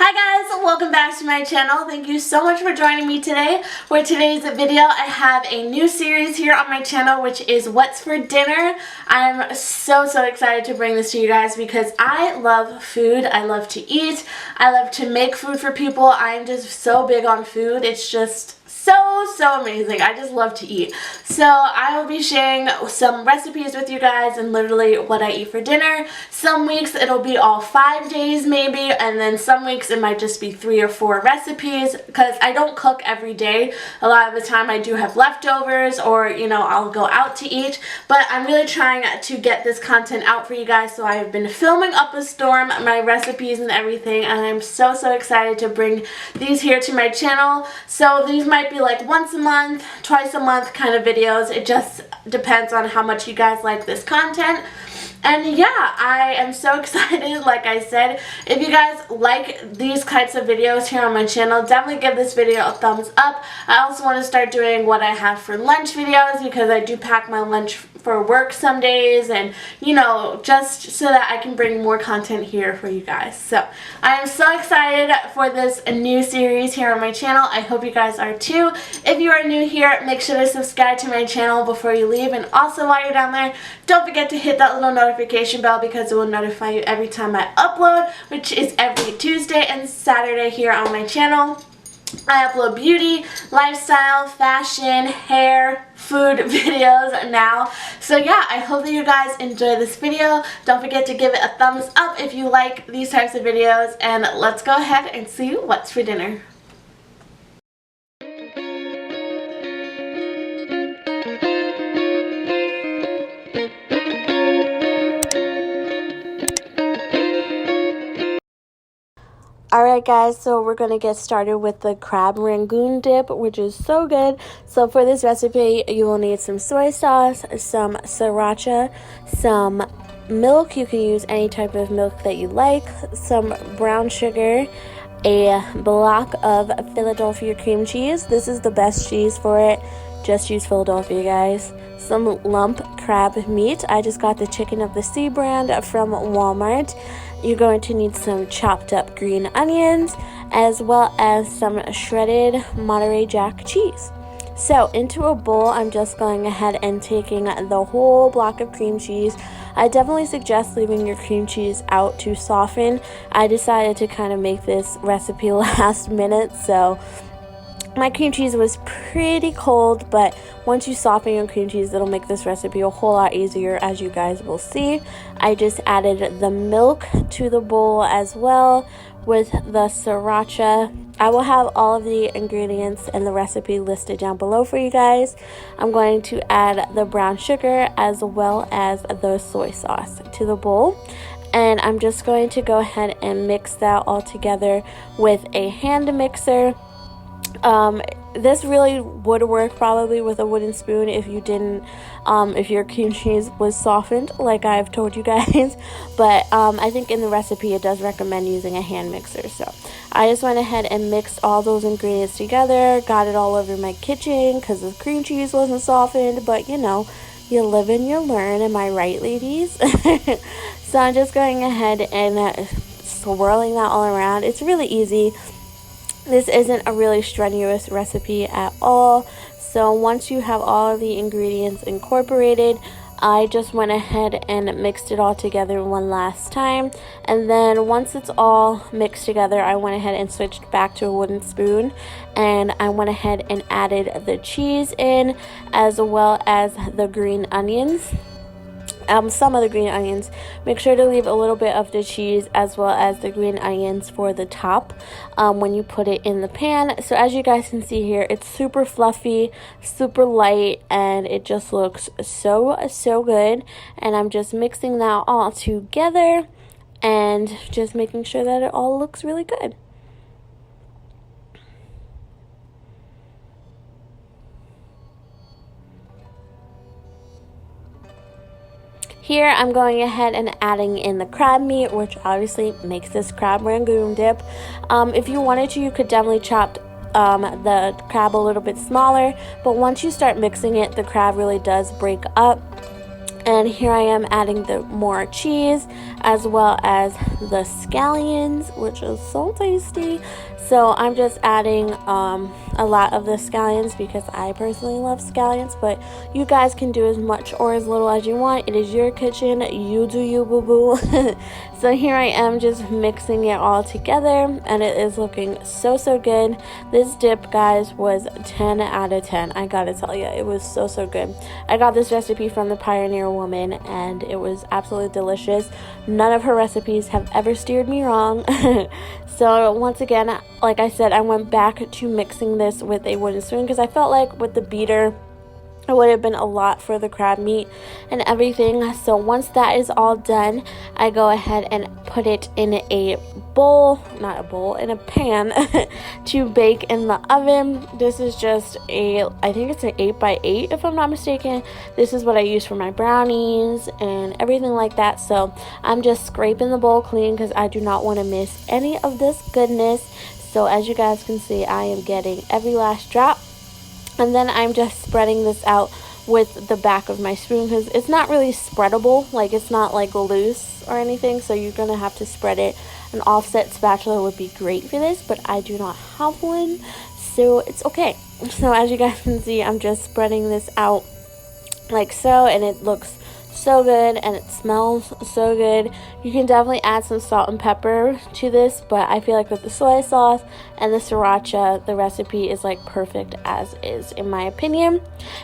Hi guys, welcome back to my channel. Thank you so much for joining me today. For today's video, I have a new series here on my channel, which is What's for Dinner. I'm so excited to bring this to you guys because I love food. I love to eat. I love to make food for people. I'm just so big on food. It's just so amazing. I just love to eat. So I will be sharing some recipes with you guys and literally what I eat for dinner. Some weeks it'll be all 5 days maybe, and then some weeks it might just be 3 or 4 recipes because I don't cook every day. A lot of the time I do have leftovers, or you know, I'll go out to eat, but I'm really trying to get this content out for you guys. So I've been filming up a storm my recipes and everything, and I'm so excited to bring these here to my channel. So these might be like once a month, twice a month kind of videos. It just depends on how much you guys like this content. And yeah, I am so excited. Like I said, if you guys like these types of videos here on my channel, definitely give this video a thumbs up. I also want to start doing what I have for lunch videos because I do pack my lunch for work some days, and you know, just so that I can bring more content here for you guys. So I am so excited for this new series here on my channel. I hope you guys are too. If you are new here, make sure to subscribe to my channel before you leave, and also while you're down there, don't forget to hit that little notification bell because it will notify you every time I upload, which is every Tuesday and Saturday here on my channel. I upload beauty, lifestyle, fashion, hair, food videos now. So yeah, I hope that you guys enjoy this video. Don't forget to give it a thumbs up if you like these types of videos, and let's go ahead and see what's for dinner. Alright guys, so we're going to get started with the crab rangoon dip, which is so good. So for this recipe, you will need some soy sauce, some sriracha, some milk. You can use any type of milk that you like, some brown sugar, a block of Philadelphia cream cheese. This is the best cheese for it. Just use Philadelphia, guys. Some lump crab meat. I just got the Chicken of the Sea brand from Walmart. You're going to need some chopped up green onions, as well as some shredded Monterey Jack cheese. So into a bowl, I'm just going ahead and taking the whole block of cream cheese. I definitely suggest leaving your cream cheese out to soften. I decided to kind of make this recipe last minute, so my cream cheese was pretty cold, but once you soften your cream cheese, it'll make this recipe a whole lot easier, as you guys will see. I just added the milk to the bowl as well with the sriracha. I will have all of the ingredients and the recipe listed down below for you guys. I'm going to add the brown sugar as well as the soy sauce to the bowl. And I'm just going to go ahead and mix that all together with a hand mixer. This really would work probably with a wooden spoon if you didn't, if your cream cheese was softened like I've told you guys, but I think in the recipe it does recommend using a hand mixer. So I just went ahead and mixed all those ingredients together, got it all over my kitchen because the cream cheese wasn't softened, but you know, you live and you learn, am I right, ladies? So I'm just going ahead and swirling that all around. It's really easy. This isn't a really strenuous recipe at all. So once you have all of the ingredients incorporated, I just went ahead and mixed it all together one last time. And then once it's all mixed together, I went ahead and switched back to a wooden spoon. And I went ahead and added the cheese in, as well as the green onions. Some of the green onions. Make sure to leave a little bit of the cheese as well as the green onions for the top when you put it in the pan. So as you guys can see here, it's super fluffy, super light, and it just looks so good. And I'm just mixing that all together and just making sure that it all looks really good. Here I'm going ahead and adding in the crab meat, which obviously makes this crab rangoon dip. If you wanted to, you could definitely chop the crab a little bit smaller, but once you start mixing it, the crab really does break up. And here I am adding the more cheese as well as the scallions, which is so tasty. So I'm just adding a lot of the scallions because I personally love scallions, but you guys can do as much or as little as you want. It is your kitchen, you do you, boo boo. So here I am just mixing it all together, and it is looking so good. This dip, guys, was 10 out of 10. I gotta tell you, it was so good. I got this recipe from the Pioneer Woman, and it was absolutely delicious. None of her recipes have ever steered me wrong. So once again, like I said, I went back to mixing this with a wooden spoon because I felt like with the beater it would have been a lot for the crab meat and everything. So once that is all done, I go ahead and put it in a bowl, not a bowl, in a pan to bake in the oven. This is just I think it's an 8x8 if I'm not mistaken. This is what I use for my brownies and everything like that. So I'm just scraping the bowl clean because I do not want to miss any of this goodness. So as you guys can see, I am getting every last drop. And then I'm just spreading this out with the back of my spoon because it's not really spreadable. Like, it's not like loose or anything, so you're gonna have to spread it. An offset spatula would be great for this, but I do not have one, so it's okay. So as you guys can see, I'm just spreading this out like so, and it looks so good and it smells so good. You can definitely add some salt and pepper to this, but I feel like with the soy sauce and the sriracha, the recipe is like perfect as is, in my opinion.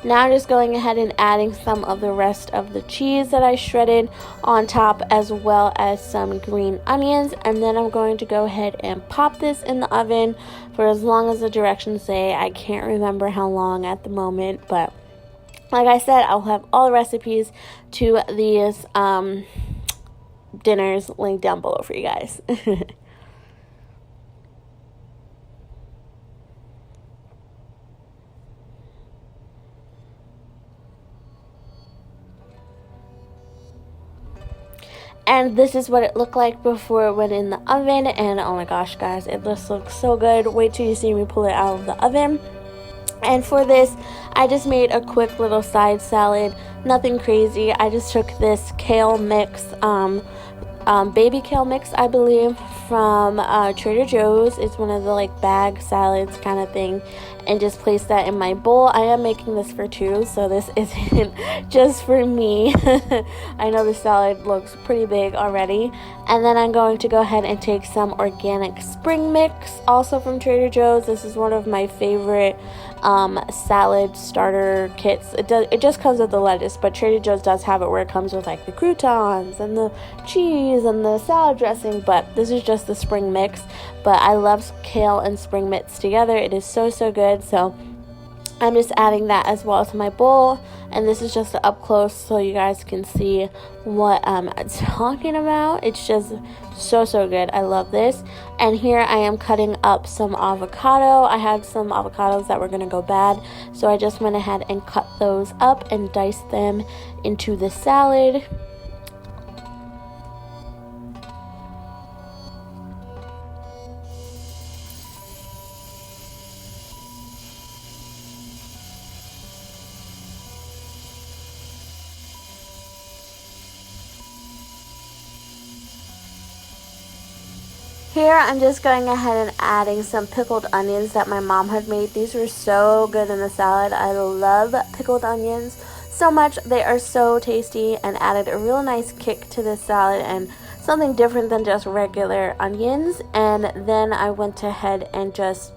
Now I'm just going ahead and adding some of the rest of the cheese that I shredded on top, as well as some green onions, and then I'm going to go ahead and pop this in the oven for as long as the directions say. I can't remember how long at the moment, but like I said, I'll have all the recipes to these dinners linked down below for you guys. And this is what it looked like before it went in the oven. And oh my gosh, guys, it just looks so good. Wait till you see me pull it out of the oven. And for this, I just made a quick little side salad, nothing crazy. I just took this kale mix, baby kale mix, I believe, from Trader Joe's. It's one of the like bag salads kind of thing, and just placed that in my bowl. I am making this for two, so this isn't just for me. I know the salad looks pretty big already. And then I'm going to go ahead and take some organic spring mix, also from Trader Joe's. This is one of my favorite salad starter kits. It just comes with the lettuce, but Trader Joe's does have it where it comes with like the croutons and the cheese and the salad dressing, but this is just the spring mix. But I love kale and spring mix together. It is so good. So I'm just adding that as well to my bowl, and this is just up close so you guys can see what I'm talking about. It's just so good. I love this. And here I am cutting up some avocado. I had some avocados that were gonna go bad, so I just went ahead and cut those up and diced them into the salad. Here I'm just going ahead and adding some pickled onions that my mom had made. These were so good in the salad. I love pickled onions so much. They are so tasty and added a real nice kick to the salad and something different than just regular onions. And then I went ahead and just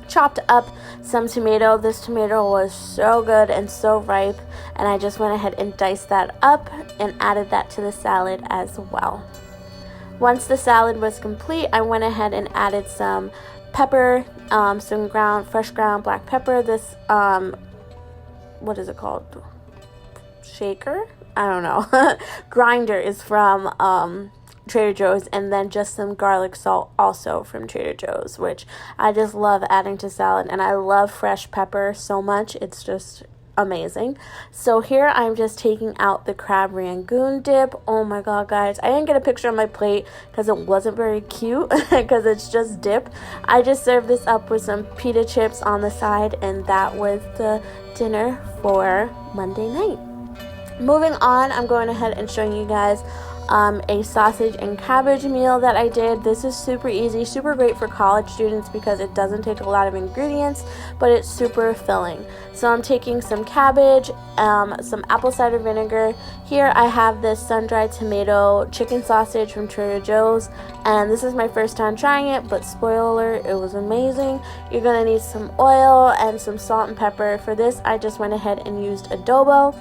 chopped up some tomato. This tomato was so good and so ripe, and I just went ahead and diced that up and added that to the salad as well. Once the salad was complete, I went ahead and added some pepper, some fresh ground black pepper. This, what is it called? Shaker? I don't know. Grinder is from Trader Joe's, and then just some garlic salt also from Trader Joe's, which I just love adding to salad, and I love fresh pepper so much. It's just amazing. So here I'm just taking out the crab rangoon dip. Oh my god, guys, I didn't get a picture on my plate because it wasn't very cute because it's just dip. I just served this up with some pita chips on the side, and that was the dinner for Monday night. Moving on, I'm going ahead and showing you guys a sausage and cabbage meal that I did. This is super easy, super great for college students because it doesn't take a lot of ingredients, but it's super filling. So I'm taking some cabbage, some apple cider vinegar. Here I have this sun-dried tomato chicken sausage from Trader Joe's, and this is my first time trying it, but spoiler alert, it was amazing. You're gonna need some oil and some salt and pepper. For this, I just went ahead and used adobo.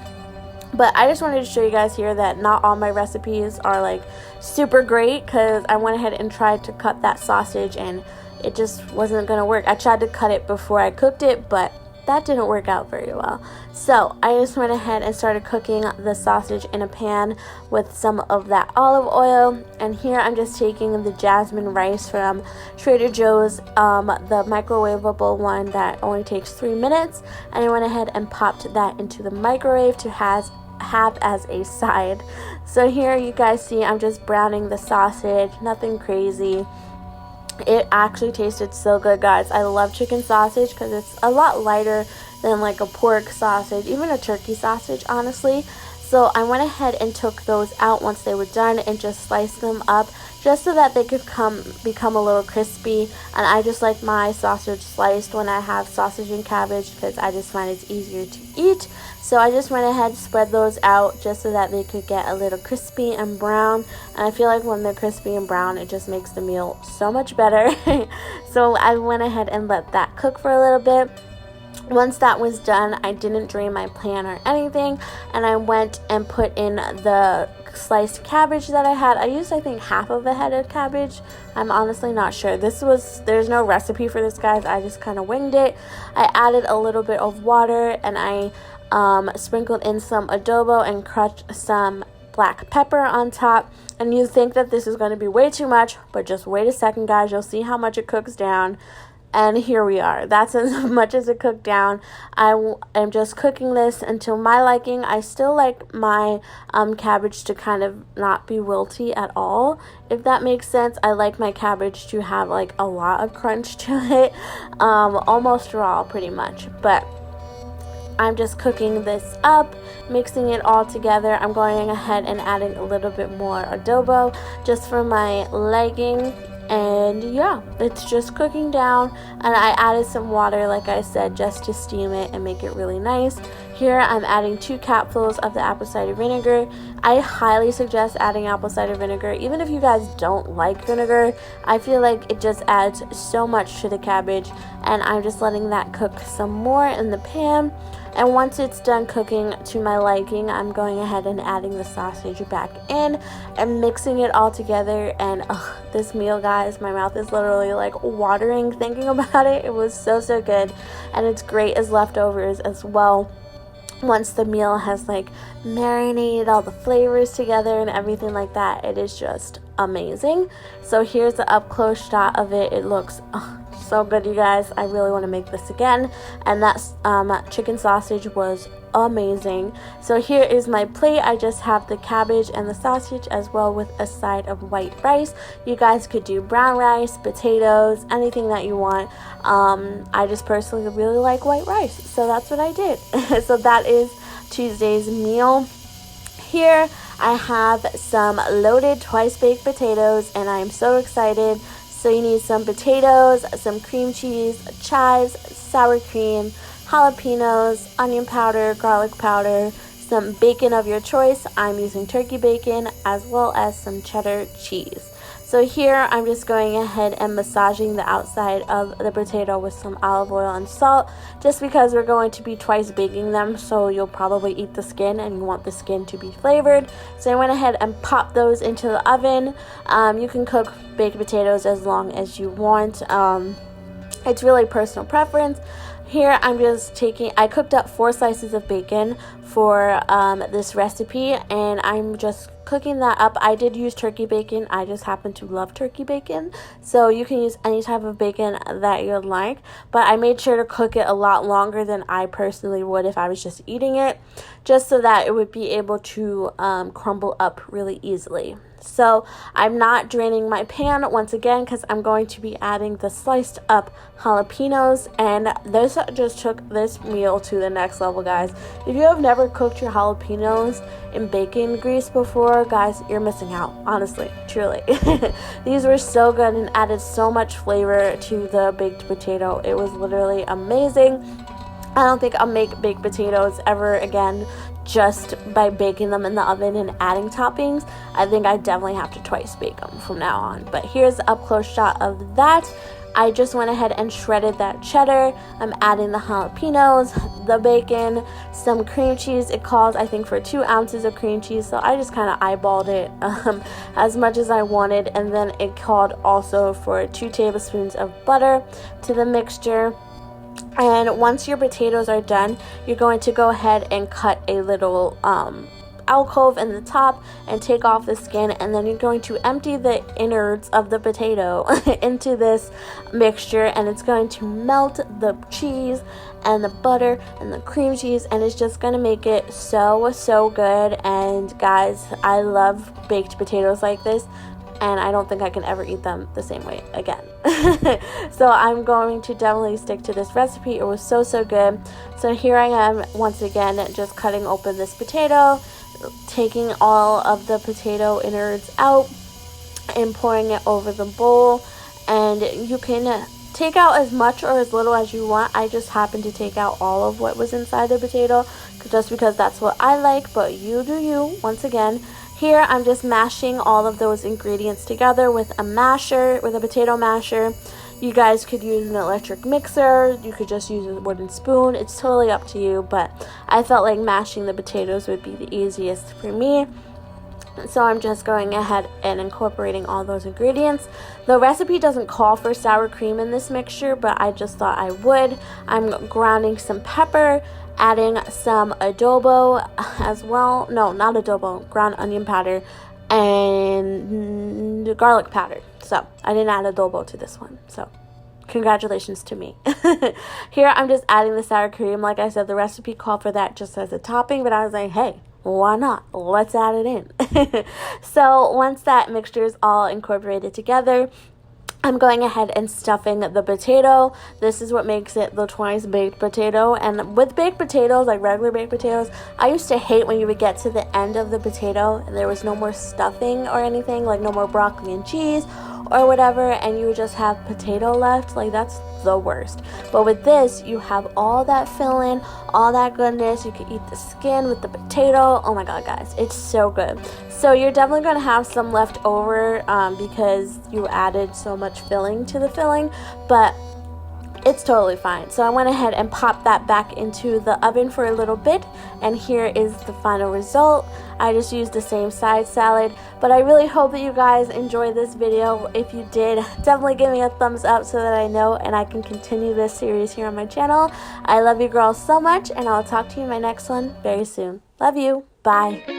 But I just wanted to show you guys here that not all my recipes are like super great, because I went ahead and tried to cut that sausage and it just wasn't gonna work. I tried to cut it before I cooked it, but that didn't work out very well. So I just went ahead and started cooking the sausage in a pan with some of that olive oil. And here I'm just taking the jasmine rice from Trader Joe's, the microwavable one that only takes 3 minutes. And I went ahead and popped that into the microwave to have as a side. So here you guys see I'm just browning the sausage, nothing crazy. It actually tasted so good, guys. I love chicken sausage because it's a lot lighter than like a pork sausage, even a turkey sausage, honestly. So I went ahead and took those out once they were done and just sliced them up just so that they could become a little crispy. And I just like my sausage sliced when I have sausage and cabbage because I just find it's easier to eat. So I just went ahead and spread those out just so that they could get a little crispy and brown. And I feel like when they're crispy and brown, it just makes the meal so much better. So I went ahead and let that cook for a little bit. Once that was done, I didn't drain my pan or anything, and I went and put in the sliced cabbage that I had. I used, I think, half of a head of cabbage. I'm honestly not sure. There's no recipe for this, guys. I just kind of winged it. I added a little bit of water, and I sprinkled in some adobo and crushed some black pepper on top. And you think that this is going to be way too much, but just wait a second, guys. You'll see how much it cooks down. And here we are. That's as much as it cooked down. I am just cooking this until my liking. I still like my cabbage to kind of not be wilty at all, if that makes sense. I like my cabbage to have like a lot of crunch to it, almost raw pretty much. But I'm just cooking this up, mixing it all together. I'm going ahead and adding a little bit more adobo just for my liking. And yeah, it's just cooking down, and I added some water, like I said, just to steam it and make it really nice. Here I'm adding 2 capfuls of the apple cider vinegar. I highly suggest adding apple cider vinegar, even if you guys don't like vinegar. I feel like it just adds so much to the cabbage, and I'm just letting that cook some more in the pan. And once it's done cooking to my liking, I'm going ahead and adding the sausage back in and mixing it all together. And this meal, guys, my mouth is literally like watering thinking about it. It was so good, and it's great as leftovers as well. Once the meal has like marinated all the flavors together and everything like that, it is just amazing. So here's the up close shot of it. It looks so good, you guys. I really want to make this again. And that chicken sausage was amazing. So here is my plate. I just have the cabbage and the sausage as well with a side of white rice. You guys could do brown rice, potatoes, anything that you want. I just personally really like white rice, so that's what I did. So that is Tuesday's meal. Here I have some loaded twice baked potatoes, and I'm so excited. So you need some potatoes, some cream cheese, chives, sour cream, jalapenos, onion powder, garlic powder, some bacon of your choice. I'm using turkey bacon, as well as some cheddar cheese. So here I'm just going ahead and massaging the outside of the potato with some olive oil and salt, just because we're going to be twice baking them, so you'll probably eat the skin and you want the skin to be flavored. So I went ahead and popped those into the oven. You can cook baked potatoes as long as you want. It's really personal preference. Here I'm just I cooked up 4 slices of bacon for this recipe, and I'm just cooking that up. I did use turkey bacon. I just happen to love turkey bacon, so you can use any type of bacon that you'd like, but I made sure to cook it a lot longer than I personally would if I was just eating it, just so that it would be able to crumble up really easily. So I'm not draining my pan once again because I'm going to be adding the sliced up jalapenos, and this just took this meal to the next level, guys. If you have never cooked your jalapenos in bacon grease before, guys, you're missing out, honestly, truly. These were so good and added so much flavor to the baked potato. It was literally amazing. I don't think I'll make baked potatoes ever again just by baking them in the oven and adding toppings. I think I definitely have to twice bake them from now on. But here's an up close shot of that. I just went ahead and shredded that cheddar. I'm adding the jalapenos, the bacon, some cream cheese. It calls, I think, for 2 ounces of cream cheese, so I just kind of eyeballed it as much as I wanted. And then it called also for 2 tablespoons of butter to the mixture. And once your potatoes are done, you're going to go ahead and cut a little alcove in the top and take off the skin, and then you're going to empty the innards of the potato into this mixture, and it's going to melt the cheese and the butter and the cream cheese, and it's just going to make it so good. And guys, I love baked potatoes like this, and I don't think I can ever eat them the same way again. So I'm going to definitely stick to this recipe. It was so good. So here I am once again just cutting open this potato, taking all of the potato innards out and pouring it over the bowl. And you can take out as much or as little as you want. I just happened to take out all of what was inside the potato just because that's what I like, but you do you. Once again, here I'm just mashing all of those ingredients together with a masher, with a potato masher. You guys could use an electric mixer, you could just use a wooden spoon. It's totally up to you, but I felt like mashing the potatoes would be the easiest for me. So I'm just going ahead and incorporating all those ingredients. The recipe doesn't call for sour cream in this mixture, but I just thought I would. I'm grounding some pepper, adding some adobo as well. No, not adobo, ground onion powder and garlic powder. So I didn't add adobo to this one. So congratulations to me. Here I'm just adding the sour cream. Like I said, the recipe called for that just as a topping, but I was like, hey, why not? Let's add it in. So once that mixture is all incorporated together, I'm going ahead and stuffing the potato. This is what makes it the twice baked potato. And with baked potatoes, like regular baked potatoes, I used to hate when you would get to the end of the potato and there was no more stuffing or anything, like no more broccoli and cheese or whatever, and you would just have potato left. Like, that's the worst. But with this, you have all that filling, all that goodness. You can eat the skin with the potato. Oh my god, guys, it's so good. So you're definitely going to have some left over because you added so much filling to the filling, but it's totally fine. So I went ahead and popped that back into the oven for a little bit, and here is the final result. I just used the same side salad, but I really hope that you guys enjoyed this video. If you did, definitely give me a thumbs up so that I know and I can continue this series here on my channel. I love you girls so much, and I'll talk to you in my next one very soon. Love you. Bye.